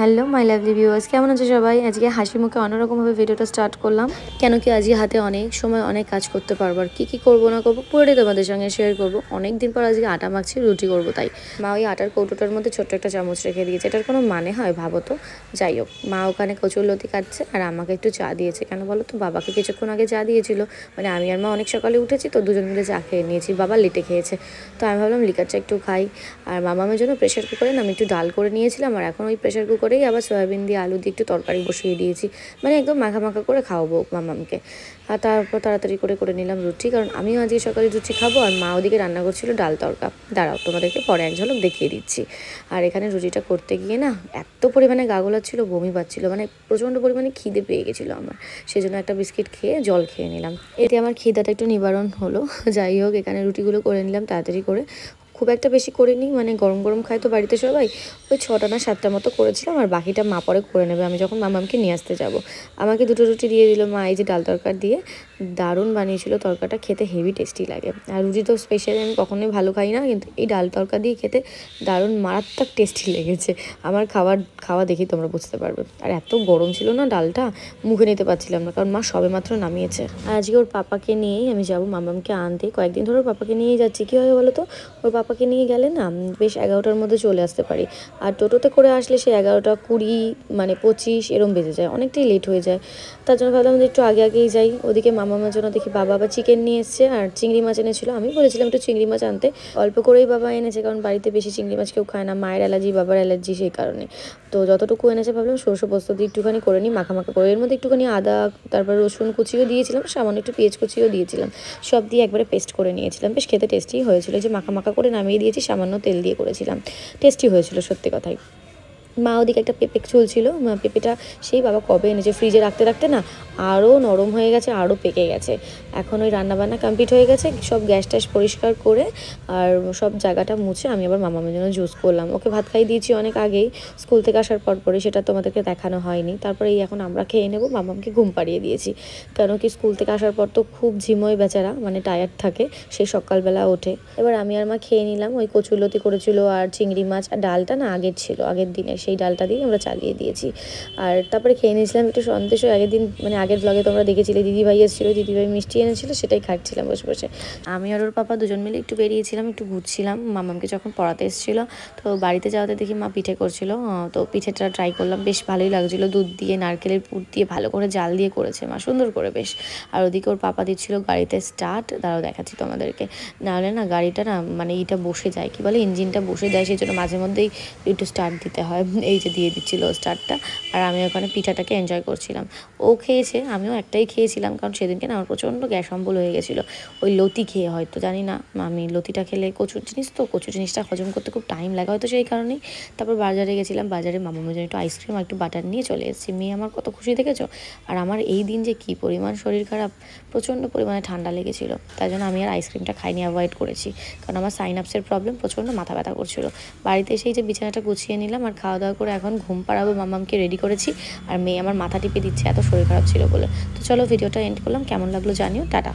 Hello my lovely viewers, কেমন আছো সবাই? আজকে হাসি মুখে অন্যরকমভাবে ভিডিওটা স্টার্ট করলাম, কেন কি আজকে হাতে অনেক সময় অনেক কাজ করতে পারবো। আর কী করবো না করবো পুরোটাই তোমাদের সঙ্গে শেয়ার করবো। অনেক দিন পর আজকে আটা মাখছি, রুটি করবো। তাই মা ওই আটার কৌটোটার মধ্যে ছোট্ট একটা চামচ রেখে দিয়েছে। এটার কোনো মানে হয় ভাবো তো? যাই হোক, মা ওখানে কচুরলতি কাটছে আর আমাকে একটু চা দিয়েছে। কেন বলো তো? বাবাকে কিছুক্ষণ আগে চা দিয়েছিল, মানে আমি আর মা অনেক সকালে উঠেছি তো দুজন মিলে চা খেয়ে নিয়েছি। বাবা লেটে খেয়েছে, তো আমি ভাবলাম লিকার চা একটু খাই। আর মামামের জন্য প্রেশার কুকারে আমি একটু ডাল করে নিয়েছিলাম, আর এখন ওই প্রেশার কুকারেই আবার সয়াবিন দিয়ে আলু দিয়ে একটু তরকারি বসিয়ে দিয়েছি, মানে একদম মাখা মাখা করে খাওয়াবো মামামকে। আর তারপর তাড়াতাড়ি করে নিলাম রুটি, কারণ আমিও আজকে সকালে রুটি খাবো। আর মা ওদিকে রান্না করছিল ডাল তরকা। দাঁড়াও, তোমাদেরকে পরে এক ঝলক দেখিয়ে দিচ্ছি। আর এখানে রুটিটা করতে গিয়ে না এত পরিমাণে গা গোলাচ্ছিল, বমি পাচ্ছিল, মানে প্রচণ্ড পরিমাণে খিদে পেয়ে গেছিলো আমার। সেজন্য একটা বিস্কিট খেয়ে জল খেয়ে নিলাম, এতে আমার খিদাটা একটু নিবারণ হলো। যাই হোক, এখানে রুটিগুলো করে নিলাম তাড়াতাড়ি করে। খুব একটা বেশি করিনি, মানে গরম গরম খায় তো বাড়িতে সবাই। ওই 6টা না 7টা মতো করেছিলাম, আর বাকিটা মা পরে করে নেবে আমি যখন মামামকে নিয়ে আসতে যাব। আমাকে 2টো রুটি দিয়ে দিল মা, এই যে ডাল তরকার দিয়ে। দারুণ বানিয়েছিল তরকাটা, খেতে হেভি টেস্টি লাগে। আর রুটি তো স্পেশালি আমি কখনোই ভালো খাই না, কিন্তু এই ডাল তরকা দিয়ে খেতে দারুণ মারাত্মক টেস্টি লেগেছে। আমার খাওয়া দেখি তোমরা বুঝতে পারবে। আর এত গরম ছিল না ডালটা, মুখে নিতে পারছিলাম না, কারণ মা সবে মাত্র নামিয়েছে। আর আজকে ওর পাপাকে নিয়েই আমি যাব মামামকে আনতে। কয়েকদিন ধরে ওর পাপাকে নিয়েই যাচ্ছি। কী হয় বলো তো, ওর পাপাকে নিয়ে গেলে না বেশ 11টার মধ্যে চলে আসতে পারি। আর টোটোতে করে আসলে সে 11টা 20, মানে 25 এরম বেজে যায়, অনেকটাই লেট হয়ে যায়। তার জন্য ভাবলাম যে একটু আগেই যাই। ওদিকে মামার জন্য দেখি বাবা আবার চিকেন নিয়ে এসছে, আর চিংড়ি মাছ এনেছিল। আমি বলেছিলাম একটু চিংড়ি মাছ আনতে, অল্প করেই বাবা এনেছে, কারণ বাড়িতে বেশি চিংড়ি মাছ কেউ খায় না। মায়ের অ্যালার্জি, বাবার অ্যালার্জি, সেই কারণে। তো যতটুকু এনেছে ভাবলাম সরষে পোস্ত দিয়ে একটুখানি করে নিই, মাখা মাখা করে। এর মধ্যে একটুখানি আদা, তারপর রসুন কুচিও দিয়েছিলাম, সামান্য একটু পেঁয়াজ কুচিও দিয়েছিলাম। সব দিয়ে একবারে পেস্ট করে নিয়েছিলাম, বেশ খেতে টেস্টি হয়েছিল। যে মাখা মাখা করে নামিয়ে দিয়েছি, সামান্য তেল দিয়ে করেছিলাম, টেস্টি হয়েছিল সত্যি কথাই। মা ওদিকে একটা পেঁপে চুলছিল, পেঁপেটা সেই বাবা কবে এনেছে, ফ্রিজে রাখতে রাখতে না আরও নরম হয়ে গেছে, আরও পেকে গেছে। এখন ওই রান্নাবান্না কমপ্লিট হয়ে গেছে, সব গ্যাস ট্যাস পরিষ্কার করে আর সব জায়গাটা মুছে আমি আবার মামামের জন্য জুস করলাম। ওকে ভাত খাইয়ে দিয়েছি অনেক আগেই, স্কুল থেকে আসার পরে, সেটা তোমাদেরকে দেখানো হয়নি। তারপরে এই এখন আমরা খেয়ে নেবো। মামামকে ঘুম পাড়িয়ে দিয়েছি, কেন কি স্কুল থেকে আসার পর তো খুব ঝিমোয় বেচারা, মানে টায়ার্ড থাকে, সে সকালবেলা ওঠে। এবার আমি আর মা খেয়ে নিলাম। ওই কচুরলতি করেছিল আর চিংড়ি মাছ, আর ডালটা না আগের ছিল, আগের দিনের, সেই ডালটা দিয়ে আমরা চালিয়ে দিয়েছি। আর তারপরে খেয়ে নিয়েছিলাম একটু সন্দেশ। আগের দিন, মানে আগের ব্লগে তোমরা দেখেছিলে দিদিভাই এসেছিলো, দিদিভাই মিষ্টি এনেছিল, সেটাই খাচ্ছিলাম বসে বসে। আমি আর ওর পাপা দুজন মিলে একটু বেরিয়েছিলাম, একটু ঘুরছিলাম। মামামকে যখন পড়াতে এসেছিলো, তো বাড়িতে যাওয়াতে দেখি মা পিঠে করছিল, তো পিঠেটা ট্রাই করলাম, বেশ ভালোই লাগছিলো। দুধ দিয়ে, নারকেলের পুর দিয়ে ভালো করে জাল দিয়ে করেছে মা, সুন্দর করে বেশ। আর ওদিকে ওর পাপা দিচ্ছিল গাড়িতে স্টার্ট, দাঁড়াও দেখাচ্ছি তোমাদেরকে। নাহলে না গাড়িটা না, মানে এইটা বসে যায়, কি বলে, ইঞ্জিনটা বসে যায়, সেই জন্য মাঝে মধ্যেই একটু স্টার্ট দিতে হয়। এই যে দিয়ে দিচ্ছিল স্টার্টটা, আর আমি ওখানে পিঠাটাকে এনজয় করছিলাম। ও খেয়েছে, আমিও একটাই খেয়েছিলাম, কারণ সেদিনকে না আমার প্রচণ্ড গ্যাস অম্বল হয়ে গেছিলো ওই লতি খেয়ে। হয়তো জানি না, আমি লতিটা খেলে কচুর জিনিস তো, কচুর জিনিসটা হজম করতে খুব টাইম লাগে হয়তো, সেই কারণেই। তারপর বাজারে গেছিলাম, বাজারে মামার জন্য একটু আইসক্রিম আর একটু বাটার নিয়ে চলে এসেছি। মেয়ে আমার কত খুশি দেখেছো। আর আমার এই দিন যে কী পরিমাণ শরীর খারাপ, প্রচণ্ড পরিমাণে ঠান্ডা লেগেছিলো, তাই জন্য আমি আর আইসক্রিমটা খাইনি, অ্যাভয়েড করেছি, কারণ আমার সাইনাপসের প্রবলেম, প্রচণ্ড মাথা ব্যথা করছিলো। বাড়িতে এসেই যে বিছানাটা গুছিয়ে নিলাম, আর খাওয়া দাওয়া করে এখন ঘুম পাড়াবো মামামকে রেডি করেছি। আর মেয়ে আমার মাথা টিপে দিচ্ছে, এত শরীর খারাপ ছিল বলে। তো চলো ভিডিওটা এন্ড করলাম, কেমন লাগলো জানিও, টাটা।